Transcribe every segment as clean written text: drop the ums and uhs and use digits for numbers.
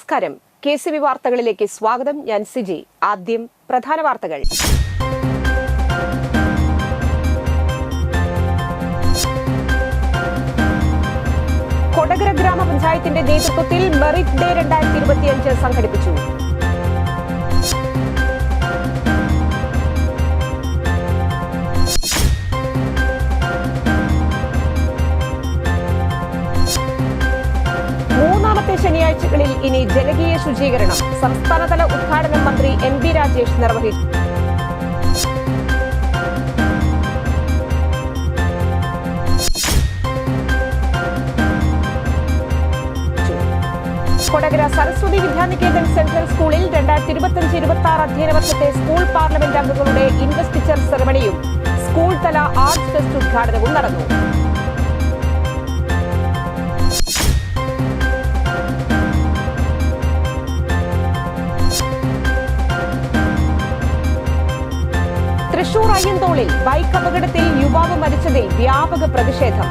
നമസ്കാരം. KCB വാർത്തകളിലേക്ക് സ്വാഗതം. ഞാൻ സിജി. ആദ്യം പ്രധാന വാർത്തകൾ. കൊടകര ഗ്രാമപഞ്ചായത്തിന്റെ നേതൃത്വത്തിൽ മെറിറ്റ് ഡേ 2025 സംഘടിപ്പിച്ചു. ശനിയാഴ്ചകളിൽ ഇനി ജനകീയ ശുചീകരണം. സംസ്ഥാനതല ഉദ്ഘാടനം മന്ത്രി MB രാജേഷ് നിർവഹിച്ചു. കൊടകര സരസ്വതി വിദ്യാനികേതൻ സെൻട്രൽ സ്കൂളിൽ 2025-26 അധ്യയന വർഷത്തെ സ്കൂൾ പാർലമെന്റ് അംഗങ്ങളുടെ ഇൻവെസ്റ്റിച്ചർ സെറമണിയും സ്കൂൾ തല ആർട്സ് ഫെസ്റ്റ് ഉദ്ഘാടനവും നടന്നു. തൃശൂർ അയ്യന്തോളിൽ ബൈക്ക് അപകടത്തിൽ യുവാവ് മരിച്ചതിൽ വ്യാപക പ്രതിഷേധം.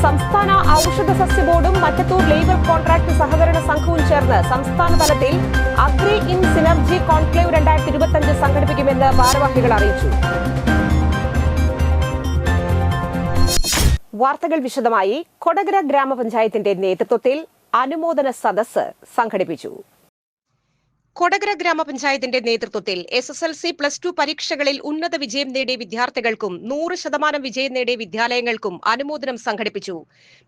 സംസ്ഥാന ഔഷധ സസ്യ ബോർഡും മറ്റത്തൂർ ലേബർ കോൺട്രാക്ട് സഹകരണ സംഘവും ചേർന്ന് സംസ്ഥാന തലത്തിൽ അഗ്രി ഇൻ സിനർജി കോൺക്ലേവ് 2025 സംഘടിപ്പിക്കുമെന്ന് ഭാരവാഹികൾ അറിയിച്ചു. വാർത്തകൾ വിശദമായി. കൊടകര ഗ്രാമപഞ്ചായത്തിന്റെ നേതൃത്വത്തിൽ അനുമോദന സദസ്സ് സംഘടിപ്പിച്ചു. കൊടകര ഗ്രാമപഞ്ചായത്തിന്റെ നേതൃത്വത്തിൽ SSLC+2 പരീക്ഷകളിൽ ഉന്നത വിജയം നേടിയ വിദ്യാർത്ഥികൾക്കും 100% വിജയം നേടിയ വിദ്യാലയങ്ങൾക്കും അനുമോദനം സംഘടിപ്പിച്ചു.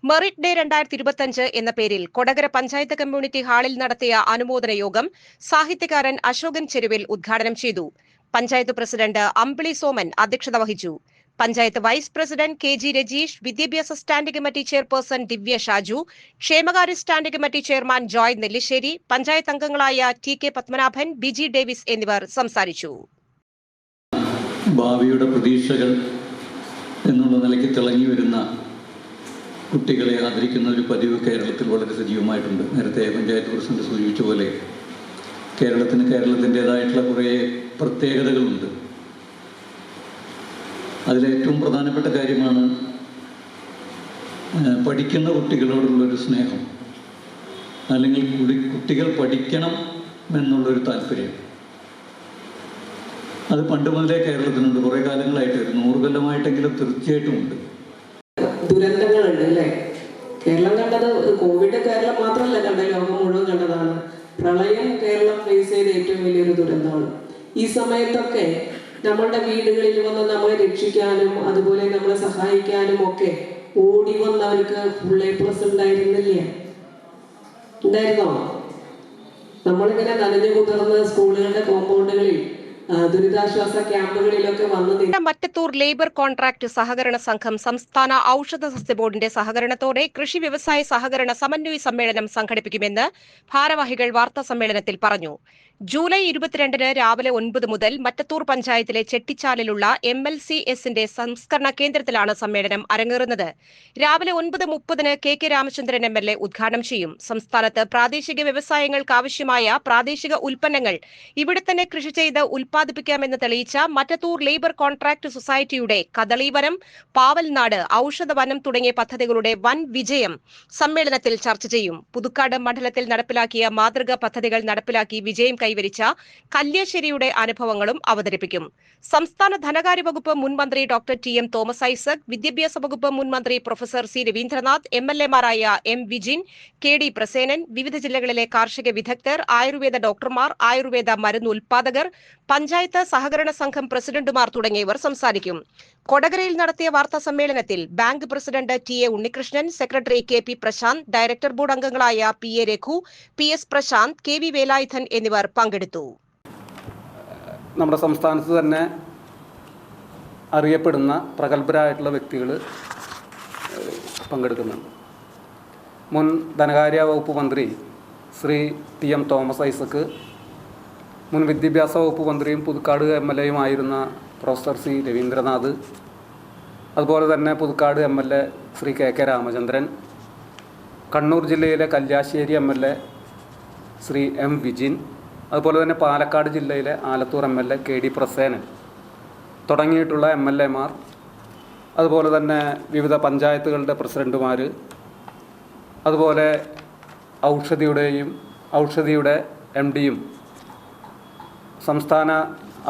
മെറിറ്റ് ഡേ 2025 എന്ന പേരിൽ കൊടകര പഞ്ചായത്ത് കമ്മ്യൂണിറ്റി ഹാളിൽ നടത്തിയ അനുമോദന യോഗം സാഹിത്യകാരൻ അശോകൻ ചെരുവിൽ ഉദ്ഘാടനം ചെയ്തു. പഞ്ചായത്ത് പ്രസിഡന്റ് അമ്പിളി സോമൻ അധ്യക്ഷത വഹിച്ചു. Panchayat vice president KG Rajeesh, വിദ്യാഭ്യാസ standing committee chairperson Divya Shaju, ക്ഷേമകാര്യ standing committee chairman Joy Nellissery, panchayat അംഗങ്ങളായ TK പത്മനാഭൻ, BG ഡേവിസ് എന്നിവർ സംസാരിച്ചു. ഭാവിയുടെ പ്രതീക്ഷകൾ എന്നുള്ള നിലയ്ക്ക് തിളങ്ങി വരുന്ന കുട്ടികളെ ആദരിക്കുന്ന ഒരു പതിവ് കേരളത്തിൽ വളരെ സജീവമായിട്ടുണ്ട്. നേരത്തെ പഞ്ചായത്ത് പ്രസിഡന്റ് സൂചിപ്പിച്ച പോലെ കേരളത്തിൻ്റെതായിട്ടുള്ള കുറേ പ്രത്യേകതകളുണ്ട്. അതിലേറ്റവും പ്രധാനപ്പെട്ട കാര്യമാണ് പഠിക്കുന്ന കുട്ടികളോടുള്ളൊരു സ്നേഹം, അല്ലെങ്കിൽ കുട്ടികൾ പഠിക്കണം എന്നുള്ളൊരു താല്പര്യം. അത് പണ്ട് മുതലേ കേരളത്തിനുണ്ട്. കുറേ കാലങ്ങളായിട്ട്, 100 കൊല്ലമായിട്ടെങ്കിലും തീർച്ചയായിട്ടും ഉണ്ട്. ദുരന്തങ്ങളുണ്ട് അല്ലേ? കേരളം കണ്ടത് കോവിഡ് കേരളം മാത്രമല്ല കണ്ട, ലോകം മുഴുവൻ കണ്ടതാണ്. പ്രളയം കേരളം ഫേസ് ചെയ്ത ഏറ്റവും വലിയൊരു ദുരന്തമാണ്. ഈ സമയത്തൊക്കെ നമ്മളുടെ വീടുകളിൽ വന്ന് നമ്മളെ രക്ഷിക്കാനും അതുപോലെ നമ്മളെ സഹായിക്കാനും ഒക്കെ ഓടി വന്നവർക്ക് ഫുൾ A+ ഉണ്ടായിരുന്നില്ലേ? ഉണ്ടായിരുന്നോ? നമ്മളിങ്ങനെ നനഞ്ഞു കുതിർന്ന് സ്കൂളുകളുടെ കോമ്പൗണ്ടുകളിൽ ദുരിതാശ്വാസ ക്യാമ്പുകളിലൊക്കെ വന്ന് മറ്റത്തൂർ ലേബർ കോൺട്രാക്ട് സഹകരണ സംഘം സംസ്ഥാന ഔഷധ സസ്യ ബോർഡിന്റെ സഹകരണത്തോടെ കൃഷി വ്യവസായ സഹകരണ സമന്വയ സമ്മേളനം സംഘടിപ്പിക്കുമെന്ന് ഭാരവാഹികൾ വാർത്താ സമ്മേളനത്തിൽ പറഞ്ഞു. ജൂലൈ 22 രാവിലെ 9 മുതൽ മറ്റത്തൂർ പഞ്ചായത്തിലെ ചെട്ടിച്ചാലിലുള്ള MLCSന്റെ സംസ്കരണ കേന്ദ്രത്തിലാണ് സമ്മേളനം അരങ്ങേറുന്നത്. രാവിലെ 9:30 KK രാമചന്ദ്രൻ MLA ഉദ്ഘാടനം ചെയ്യും. സംസ്ഥാനത്ത് പ്രാദേശിക വ്യവസായങ്ങൾക്ക് ആവശ്യമായ പ്രാദേശിക ഉൽപ്പന്നങ്ങൾ ഇവിടെ തന്നെ കൃഷി ചെയ്ത് ഉൽപ്പാദിപ്പിക്കാമെന്ന് തെളിയിച്ച മറ്റത്തൂർ ലേബർ കോൺട്രാക്ട് സൊസൈറ്റിയുടെ കദളീവനം, പാവൽനാട്, ഔഷധവനം തുടങ്ങിയ പദ്ധതികളുടെ വൻ വിജയം സമ്മേളനത്തിൽ ചർച്ച ചെയ്യും. പുതുക്കാട് മണ്ഡലത്തിൽ നടപ്പിലാക്കിയ മാതൃകാ പദ്ധതികൾ നടപ്പിലാക്കി വിജയം കൈവരിച്ച കല്യാശ്ശേരിയുടെ അനുഭവങ്ങളും അവതരിപ്പിക്കും. സംസ്ഥാന ധനകാര്യ വകുപ്പ് മുൻ മന്ത്രി ഡോക്ടർ TM തോമസ് ഐസക്, വിദ്യാഭ്യാസ വകുപ്പ് മുൻ മന്ത്രി പ്രൊഫസർ C രവീന്ദ്രനാഥ്, MLAമാരായ M വിജിൻ, KD പ്രസേനൻ, വിവിധ ജില്ലകളിലെ കാർഷിക വിദഗ്ധർ, ആയുർവേദ ഡോക്ടർമാർ, ആയുർവേദ മരുന്ന് ഉൽപാദകർ, പഞ്ചായത്ത് സഹകരണ സംഘം പ്രസിഡന്റുമാർ തുടങ്ങിയവർ സംസാരിക്കും. കൊടകരയിൽ നടത്തിയ വാർത്താ സമ്മേളനത്തിൽ bank president TA Unnikrishnan, secretary KP Prasanth, director board അംഗങ്ങളായ PA Raghu, PS Prasanth, KV Velayudhan എന്നിവർ പങ്കെടുത്തു. നമ്മുടെ സംസ്ഥാനത്ത് തന്നെ അറിയപ്പെടുന്ന പ്രഗത്ഭരായിട്ടുള്ള വ്യക്തികൾ പങ്കെടുക്കുന്നുണ്ട്. മുൻ ധനകാര്യ വകുപ്പ് മന്ത്രി ശ്രീ TM തോമസ് ഐസക്, മുൻ വിദ്യാഭ്യാസ വകുപ്പ് മന്ത്രിയും പുതുക്കാട് MLAയുമായിരുന്ന പ്രൊഫസർ C രവീന്ദ്രനാഥ്, അതുപോലെ തന്നെ പുതുക്കാട് MLA ശ്രീ KK രാമചന്ദ്രൻ, കണ്ണൂർ ജില്ലയിലെ കല്യാശ്ശേരി MLA ശ്രീ M വിജിൻ, അതുപോലെ തന്നെ പാലക്കാട് ജില്ലയിലെ ആലത്തൂർ MLA KD പ്രസേനൻ തുടങ്ങിയിട്ടുള്ള MLA-മാർ, അതുപോലെ തന്നെ വിവിധ പഞ്ചായത്തുകളുടെ പ്രസിഡന്റുമാർ, അതുപോലെ ഔഷധിയുടെ MD-യും സംസ്ഥാന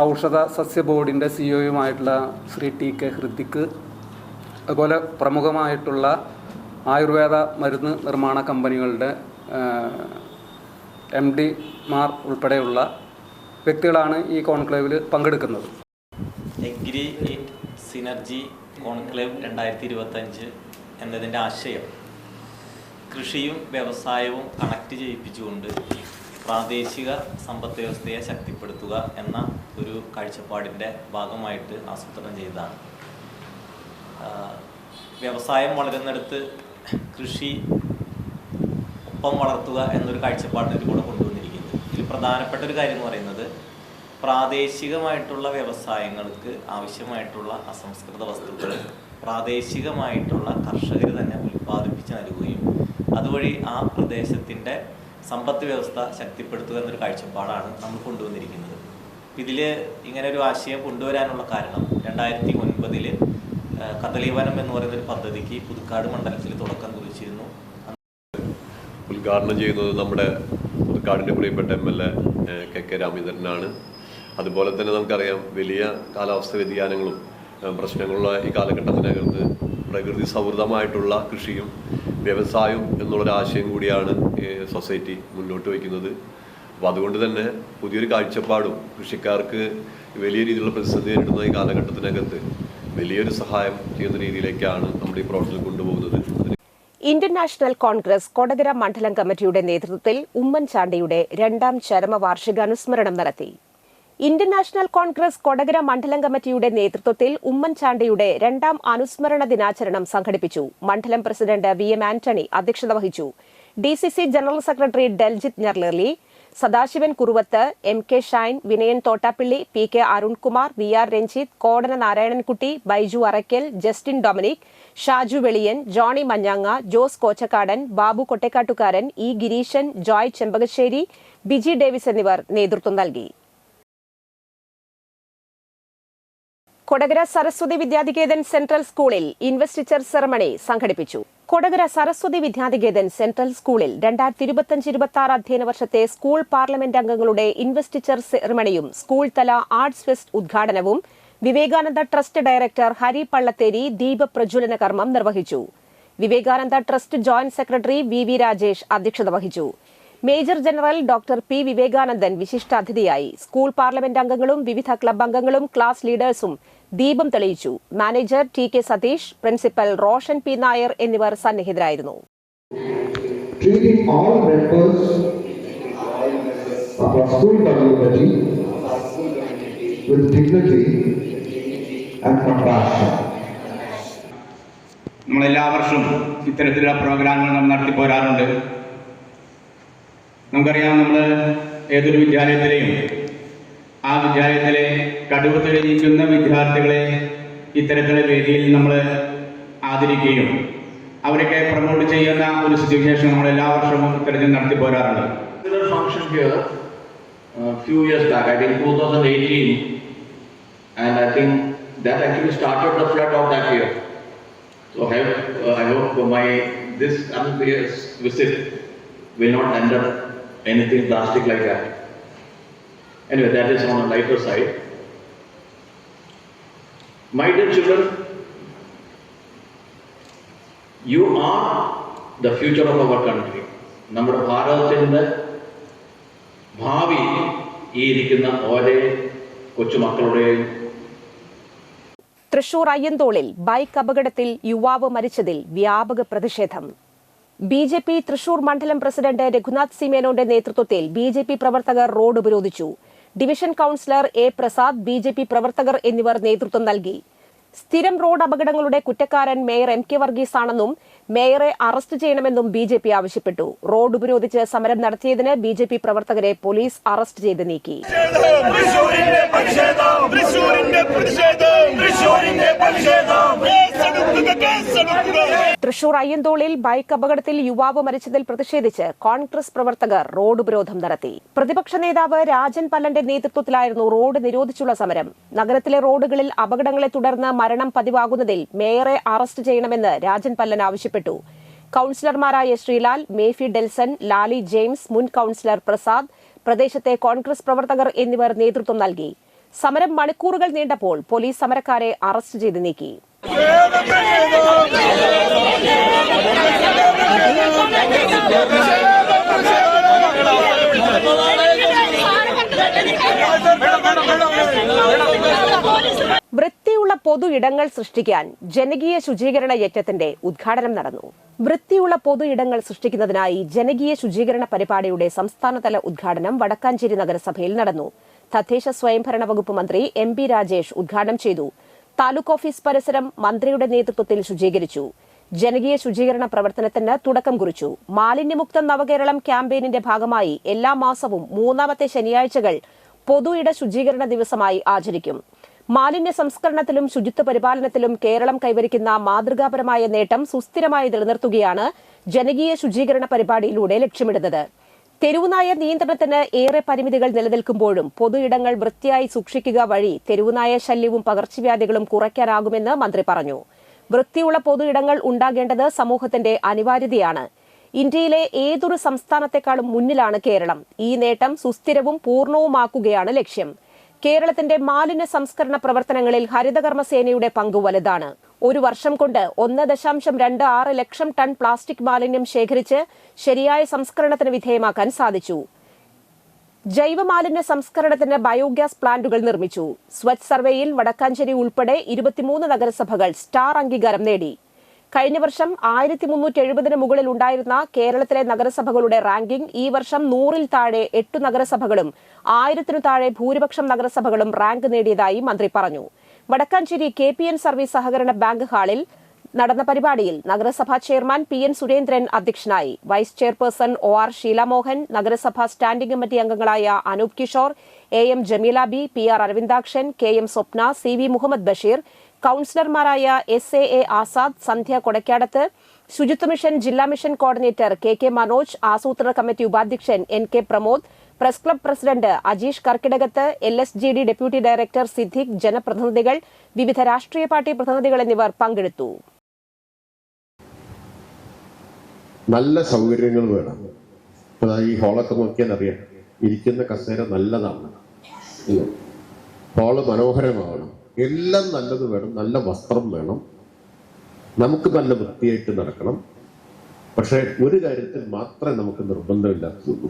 ഔഷധ സസ്യ ബോർഡിൻ്റെ CEO-യുമായിട്ടുള്ള ശ്രീ TK ഹൃതിക്, അതുപോലെ പ്രമുഖമായിട്ടുള്ള ആയുർവേദ മരുന്ന് നിർമ്മാണ കമ്പനികളുടെ MD-മാർ ഉൾപ്പെടെയുള്ള വ്യക്തികളാണ് ഈ കോൺക്ലേവിൽ പങ്കെടുക്കുന്നത്. എഗ്രി സിനർജി കോൺക്ലേവ് 2025 എന്നതിൻ്റെ ആശയം കൃഷിയും വ്യവസായവും കണക്ട് ചെയ്യിപ്പിച്ചുകൊണ്ട് പ്രാദേശിക സമ്പദ് വ്യവസ്ഥയെ ശക്തിപ്പെടുത്തുക എന്ന ഒരു കാഴ്ചപ്പാടിൻ്റെ ഭാഗമായിട്ട് ആസൂത്രണം ചെയ്തതാണ്. വ്യവസായം വളരുന്നിടത്ത് കൃഷി ഒപ്പം വളർത്തുക എന്നൊരു കാഴ്ചപ്പാടിന് കൂടെ കൊണ്ടുവന്നിരിക്കുന്നത്. ഇതിൽ പ്രധാനപ്പെട്ട ഒരു കാര്യം എന്ന് പറയുന്നത് പ്രാദേശികമായിട്ടുള്ള വ്യവസായങ്ങൾക്ക് ആവശ്യമായിട്ടുള്ള അസംസ്കൃത വസ്തുക്കൾ പ്രാദേശികമായിട്ടുള്ള കർഷകർ തന്നെ ഉൽപ്പാദിപ്പിച്ച് നൽകുകയും അതുവഴി ആ പ്രദേശത്തിൻ്റെ സമ്പദ് വ്യവസ്ഥ ശക്തിപ്പെടുത്തുക എന്നൊരു കാഴ്ചപ്പാടാണ് നമ്മൾ കൊണ്ടുവന്നിരിക്കുന്നത്. ഇതിൽ ഇങ്ങനെ ഒരു ആശയം കൊണ്ടുവരാനുള്ള കാരണം 2009 കദളീവനം എന്ന് പറയുന്നൊരു പദ്ധതിക്ക് പുതുക്കാട് മണ്ഡലത്തിൽ തുടക്കം കുറിച്ചിരുന്നു. ഉദ്ഘാടനം ചെയ്യുന്നത് നമ്മുടെ പുതുക്കാടിൻ്റെ പ്രിയപ്പെട്ട MLA KK രാമചന്ദ്രനാണ്. അതുപോലെ തന്നെ നമുക്കറിയാം വലിയ കാലാവസ്ഥ വ്യതിയാനങ്ങളും പ്രശ്നങ്ങളുള്ള ഈ കാലഘട്ടത്തിനകത്ത് പ്രകൃതി സൗഹൃദമായിട്ടുള്ള കൃഷിയും വ്യവസായവും എന്നുള്ളൊരാശയം കൂടിയാണ് സൊസൈറ്റി മുന്നോട്ട് വയ്ക്കുന്നത്. അപ്പോൾ അതുകൊണ്ട് തന്നെ പുതിയൊരു കാഴ്ചപ്പാടും കൃഷിക്കാർക്ക് വലിയ രീതിയിലുള്ള പ്രതിസന്ധി നേരിടുന്ന ഈ കാലഘട്ടത്തിനകത്ത് വലിയൊരു സഹായം ചെയ്യുന്ന രീതിയിലേക്കാണ് നമ്മൾ ഈ പ്രവർത്തനം കൊണ്ടുപോകുന്നത്. ഇന്ത്യൻ നാഷണൽ കോൺഗ്രസ് കൊടകര മണ്ഡലം കമ്മിറ്റിയുടെ നേതൃത്വത്തിൽ ഉമ്മൻചാണ്ടിയുടെ 2ാം ചരമവാർഷികാനുസ്മരണം നടത്തി. ഇന്ത്യൻ നാഷണൽ കോൺഗ്രസ് കൊടകര മണ്ഡലം കമ്മിറ്റിയുടെ നേതൃത്വത്തിൽ ഉമ്മൻചാണ്ടിയുടെ 2ാം അനുസ്മരണ ദിനാചരണം സംഘടിപ്പിച്ചു. മണ്ഡലം പ്രസിഡന്റ് VM ആന്റണി അധ്യക്ഷത വഹിച്ചു. DCC general secretary Deljith Njarli, Sadasivan Kuruvath, MK Shine, Vinayan Thottappilly, PK Arunkumar, VR Ranjith, Kodana Narayanankutty, Baiju Arakkal, Justin Dominic, Shaju Veliyan, Johny മഞ്ഞാങ്ങ, ജോസ് കോച്ചക്കാടൻ, ബാബു കൊട്ടേക്കാട്ടുകാരൻ, E ഗിരീശൻ, ജോയ് ചെമ്പകശ്ശേരി, ബിജി ഡേവിസ് എന്നിവർ നേതൃത്വം നൽകി. കൊടകര സരസ്വതി വിദ്യാനികേതൻ സെൻട്രൽ സ്കൂളിൽ ഇൻവെസ്റ്റിച്ചർ സെറമണി സംഘടിപ്പിച്ചു. കൊടകര സരസ്വതി വിദ്യാനികേതൻ സെൻട്രൽ സ്കൂളിൽ 2025-26 അധ്യയന വർഷത്തെ സ്കൂൾ പാർലമെന്റ് അംഗങ്ങളുടെ ഇൻവെസ്റ്റിച്ചർ സെറമണിയും സ്കൂൾ തല ആർട്സ് ഫെസ്റ്റ് ഉദ്ഘാടനവും വിവേകാനന്ദ ട്രസ്റ്റ് ഡയറക്ടർ ഹരി പള്ളത്തേരി ദീപപ്രജ്വലന കർമ്മം നിർവഹിച്ചു. Vivekananda trust joint secretary VV Rajesh അധ്യക്ഷത വഹിച്ചു. Major general doctor P Vivekanandan വിശിഷ്ടാതിഥിയായി. സ്കൂൾ പാർലമെന്റ് അംഗങ്ങളും വിവിധ ക്ലബ് അംഗങ്ങളും ക്ലാസ് ലീഡേഴ്സും ദീപം തെളിയിച്ചു. Manager TK Satheesh, principal Roshan P Nair എന്നിവർ സന്നിഹിതരായിരുന്നു. നമ്മളെല്ലാ വർഷവും ഇത്തരത്തിലുള്ള പ്രോഗ്രാമുകൾ നമ്മൾ നടത്തി പോരാറുണ്ട്. നമുക്കറിയാം, നമ്മൾ ഏതൊരു വിദ്യാലയത്തിലെയും ആ വിദ്യാലയത്തിലെ കഴിവ് തെളിയിക്കുന്ന വിദ്യാർത്ഥികളെ ഇത്തരത്തിലുള്ള വേദിയിൽ നമ്മൾ ആദരിക്കുകയും അവരൊക്കെ പ്രൊമോട്ട് ചെയ്യുന്ന ഒരു സിറ്റുവേഷൻ നമ്മൾ എല്ലാ വർഷവും ഇത്തരത്തിൽ നടത്തി പോരാറുണ്ട്. Function here few years back, I think 2018, and I think that actually started the flood of that year. So I hope this year's visit will not end up anything drastic like that. Anyway, that is on a lighter side. My dear children, you are the future of our country. നമ്മുടെ ഭാരതത്തിൻ്റെ ഭാവി ഈ ഇരിക്കുന്ന ഓരോ കൊച്ചുമക്കളുടെയും. Thrissur അയ്യന്തോളിൽ bike അപകടത്തിൽ യുവാവ് മരിച്ചതിൽ വ്യാപക പ്രതിഷേധം. BJP തൃശൂർ മണ്ഡലം പ്രസിഡന്റ് രഘുനാഥ് സി മേനോന്റെ നേതൃത്വത്തിൽ BJP പ്രവർത്തകർ റോഡ് ഉപരോധിച്ചു. Division councillor A Prasad, BJP പ്രവർത്തകർ എന്നിവർ നേതൃത്വം നൽകി. സ്ഥിരം റോഡ് അപകടങ്ങളുടെ കുറ്റക്കാരൻ മേയർ M.K. വർഗീസ് ആണെന്നും മേയറെ അറസ്റ്റ് ചെയ്യണമെന്നും BJP ആവശ്യപ്പെട്ടു. റോഡ് ഉപരോധിച്ച് സമരം നടത്തിയതിന് BJP പ്രവർത്തകരെ പോലീസ് അറസ്റ്റ് ചെയ്ത് നീക്കി. തൃശൂർ അയ്യന്തോളിൽ ബൈക്ക് അപകടത്തിൽ യുവാവ് മരിച്ചതിൽ പ്രതിഷേധിച്ച് കോൺഗ്രസ് പ്രവർത്തകർ റോഡ് ഉപരോധം നടത്തി. പ്രതിപക്ഷ നേതാവ് രാജൻ പല്ലന്റെ നേതൃത്വത്തിലായിരുന്നു റോഡ് നിരോധിച്ചുള്ള സമരം. നഗരത്തിലെ റോഡുകളിൽ അപകടങ്ങളെ തുടർന്ന് മരണം പതിവാകുന്നതിൽ മേയറെ അറസ്റ്റ് ചെയ്യണമെന്ന് രാജൻ പല്ലൻ ആവശ്യപ്പെട്ടു. കൌൺസിലർമാരായ ശ്രീലാൽ, മേഫി ഡെൽസൺ, ലാലി ജെയിംസ്, മുൻ കൌൺസിലർ പ്രസാദ്, പ്രദേശത്തെ കോൺഗ്രസ് പ്രവർത്തകർ എന്നിവർ നേതൃത്വം നൽകി. സമരം മണിക്കൂറുകൾ നീണ്ടപ്പോൾ പോലീസ് സമരക്കാരെ അറസ്റ്റ് ചെയ്ത് നീക്കി. വൃത്തിയുള്ള പൊതു ഇടങ്ങൾ സൃഷ്ടിക്കാൻ ജനകീയ ശുചീകരണ യജ്ഞത്തിന്റെ ഉദ്ഘാടനം നടന്നു. വൃത്തിയുള്ള പൊതു ഇടങ്ങൾ സൃഷ്ടിക്കുന്നതിനായി ജനകീയ ശുചീകരണ പരിപാടിയുടെ സംസ്ഥാനതല ഉദ്ഘാടനം വടക്കാഞ്ചേരി നഗരസഭയിൽ നടന്നു. തദ്ദേശ സ്വയംഭരണ വകുപ്പ് മന്ത്രി M.B. രാജേഷ് ഉദ്ഘാടനം ചെയ്തു. താലൂക്ക് ഓഫീസ് പരിസരം മന്ത്രിയുടെ നേതൃത്വത്തിൽ ശുചീകരിച്ചു. ജനകീയ ശുചീകരണ പ്രവർത്തനത്തിന് തുടക്കം കുറിച്ചു. മാലിന്യമുക്ത നവകേരളം ക്യാമ്പയിനിന്റെ ഭാഗമായി എല്ലാ മാസവും 3ാമത്തെ ശനിയാഴ്ചകൾ പൊതു ഇട ശുചീകരണ ദിവസമായി ആചരിക്കും. മാലിന്യ സംസ്കരണത്തിലും ശുചിത്വ പരിപാലനത്തിലും കേരളം കൈവരിക്കുന്ന മാതൃകാപരമായ നേട്ടം സുസ്ഥിരമായി നിലനിർത്തുകയാണ് ജനകീയ ശുചീകരണ പരിപാടിയിലൂടെ ലക്ഷ്യമിടുന്നത്. തെരുവുനായ നിയന്ത്രണത്തിന് ഏറെ പരിമിതികൾ നിലനിൽക്കുമ്പോഴും പൊതു ഇടങ്ങൾ വൃത്തിയായി സൂക്ഷിക്കുക വഴി തെരുവുനായ ശല്യവും പകർച്ചവ്യാധികളും കുറയ്ക്കാനാകുമെന്ന് മന്ത്രി പറഞ്ഞു. വൃത്തിയുള്ള പൊതു ഇടങ്ങൾ ഉണ്ടാകേണ്ടത് സമൂഹത്തിന്റെ അനിവാര്യതയാണ്. ഇന്ത്യയിലെ ഏതൊരു സംസ്ഥാനത്തെക്കാളും മുന്നിലാണ് കേരളം. ഈ നേട്ടം സുസ്ഥിരവും പൂർണ്ണവുമാക്കുകയാണ് ലക്ഷ്യം. കേരളത്തിന്റെ മാലിന്യ സംസ്കരണ പ്രവർത്തനങ്ങളിൽ ഹരിതകർമ്മസേനയുടെ പങ്ക് വലുതാണ്. ഒരു വർഷം കൊണ്ട് 1.26 ലക്ഷം ടൺ പ്ലാസ്റ്റിക് മാലിന്യം ശേഖരിച്ച് ശരിയായ സംസ്കരണത്തിന് വിധേയമാക്കാൻ സാധിച്ചു. ജൈവ മാലിന്യ സംസ്കരണത്തിന് ബയോഗ്യാസ് പ്ലാന്റുകൾ നിർമ്മിച്ചു. സ്വച്ഛ് സർവേയിൽ വടക്കാഞ്ചേരി ഉൾപ്പെടെ 23 നഗരസഭകൾ സ്റ്റാർ അംഗീകാരം നേടി. കഴിഞ്ഞ വർഷം 1370 മുകളിൽ ഉണ്ടായിരുന്ന കേരളത്തിലെ നഗരസഭകളുടെ റാങ്കിംഗ് ഈ വർഷം 100-ൽ താഴെ 8 നഗരസഭകളും 1000-ന് താഴെ ഭൂരിപക്ഷം നഗരസഭകളും റാങ്ക് നേടിയതായി മന്ത്രി പറഞ്ഞു. വടക്കാഞ്ചേരി KPN സർവീസ് സഹകരണ ബാങ്ക് ഹാളിൽ നടന്ന പരിപാടിയിൽ നഗരസഭാ ചെയർമാൻ PN സുരേന്ദ്രൻ അധ്യക്ഷനായി. വൈസ് ചെയർപേഴ്സൺ OR ഷീലാമോഹൻ, നഗരസഭാ സ്റ്റാൻഡിംഗ് കമ്മിറ്റി അംഗങ്ങളായ Anoop Kishore, AM Jameela B, PR Aravindakshan, KM Swapna, CV Muhammad Basheer, കൌൺസിലർമാരായ SAA ആസാദ്, സന്ധ്യ കൊടക്കാടത്ത്, ശുചിത്വ മിഷൻ ജില്ലാ മിഷൻ കോർഡിനേറ്റർ KK മനോജ്, ആസൂത്രണ കമ്മിറ്റി ഉപാധ്യക്ഷൻ NK Pramod, press club president Ajeesh Karkidakath, LSGD deputy director Siddique, ജനപ്രതിനിധികൾ, വിവിധ രാഷ്ട്രീയ പാർട്ടി പ്രതിനിധികൾ എന്നിവർ പങ്കെടുത്തു. നല്ല സൗകര്യങ്ങൾ വേണം. ഈ ഹാളൊക്കെ നോക്കിയാൽ അറിയാം, ഇരിക്കുന്ന കസേര നല്ലതാണ്, ഹാള് മനോഹരമാവണം, എല്ലാം നല്ലത് വേണം. നല്ല വസ്ത്രം വേണം, നമുക്ക് നല്ല വൃത്തിയായിട്ട് നടക്കണം. പക്ഷെ ഒരു കാര്യത്തിൽ മാത്രമേ നമുക്ക് നിർബന്ധമില്ലാത്തതുള്ളൂ,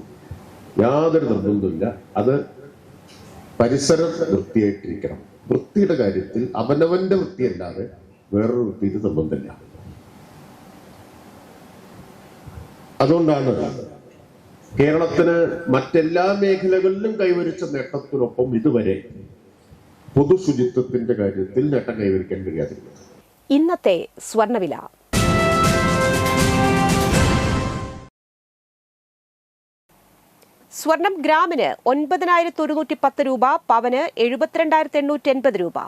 യാതൊരു നിർബന്ധമില്ല. അത് പരിസരം വൃത്തിയായിട്ടിരിക്കണം. വൃത്തിയുടെ കാര്യത്തിൽ അവനവന്റെ വൃത്തിയല്ലാതെ വേറൊരു വൃത്തിയിൽ നിർബന്ധമില്ല. അതുകൊണ്ടാണ് കേരളത്തിന് മറ്റെല്ലാ മേഖലകളിലും കൈവരിച്ച നേട്ടത്തിനൊപ്പം ഇതുവരെ പൊതു ശുചിത്വത്തിന്റെ കാര്യത്തിൽ നേട്ടം കൈവരിക്കാൻ കഴിയാതിരുന്നത്. ഇന്നത്തെ സ്വർണ്ണവില. സ്വർണം ഗ്രാമിന് 9,110 രൂപ, പവന് 72,880 രൂപ.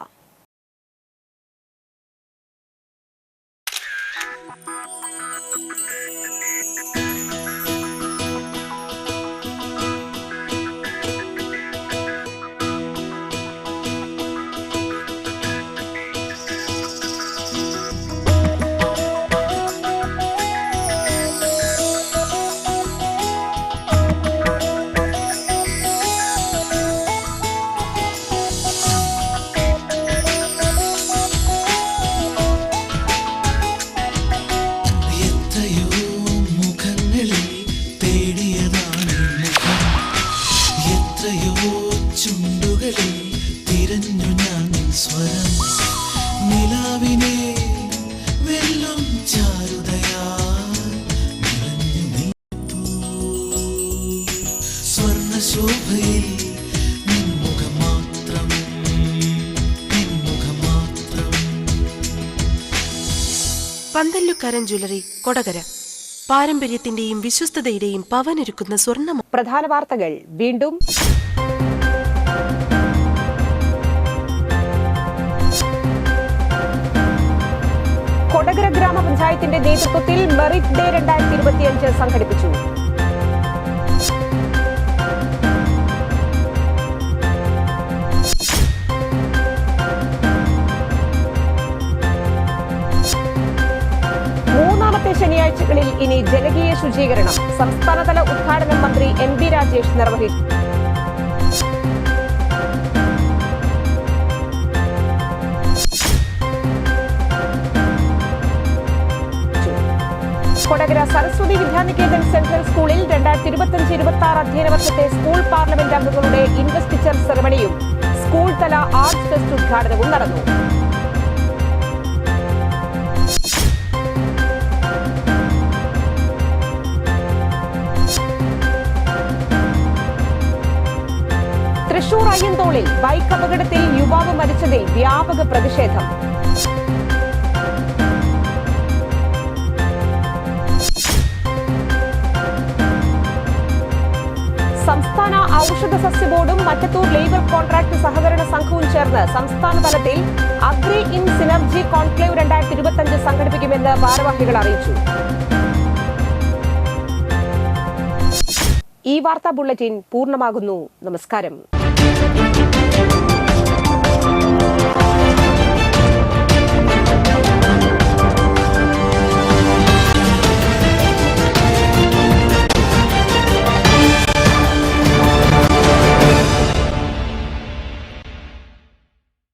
ശോഭയിൽ പന്തല്ലുക്കാരൻ ജ്വല്ലറി, കൊടകര. പാരമ്പര്യത്തിന്റെയും വിശ്വസ്തതയുടെയും പവനൊരുക്കുന്ന സ്വർണ്ണ. പ്രധാന വാർത്തകൾ വീണ്ടും. കൊടകര ഗ്രാമപഞ്ചായത്തിന്റെ നേതൃത്വത്തിൽ മെറിറ്റ് ഡേ 2025 സംഘടിപ്പിച്ചു. മൂന്നാമത്തെ ശനിയാഴ്ചകളിൽ ഇനി ജനകീയ ശുചീകരണം. സംസ്ഥാനതല ഉദ്ഘാടനം മന്ത്രി എം ബി രാജേഷ് നിർവഹിച്ചു. കൊടകര സരസ്വതി വിദ്യാനികേതൻ സെൻട്രൽ സ്കൂളിൽ 2025-26 അധ്യയന വർഷത്തെ സ്കൂൾ പാർലമെന്റ് അംഗങ്ങളുടെ ഇൻവെസ്റ്റിച്ചർ സെറമണിയും സ്കൂൾ തല ആർട്സ് ഫെസ്റ്റ് ഉദ്ഘാടനവും നടന്നു. തൃശൂർ അയ്യന്തോളിൽ ബൈക്ക് അപകടത്തിൽ യുവാവ് മരിച്ചതിൽ വ്യാപക പ്രതിഷേധം. സംസ്ഥാന ഔഷധ സസ്യ ബോർഡും മറ്റത്തൂർ ലേബർ കോൺട്രാക്ട് സഹകരണ സംഘവും ചേർന്ന് സംസ്ഥാന തലത്തിൽ അഗ്രി ഇൻ സിനർജി കോൺക്ലേവ് 2025 സംഘടിപ്പിക്കുമെന്ന് ഭാരവാഹികൾ അറിയിച്ചു. ഈ വാർത്താ ബുള്ളറ്റിൻ പൂർണ്ണമാകുന്നു. നമസ്കാരം.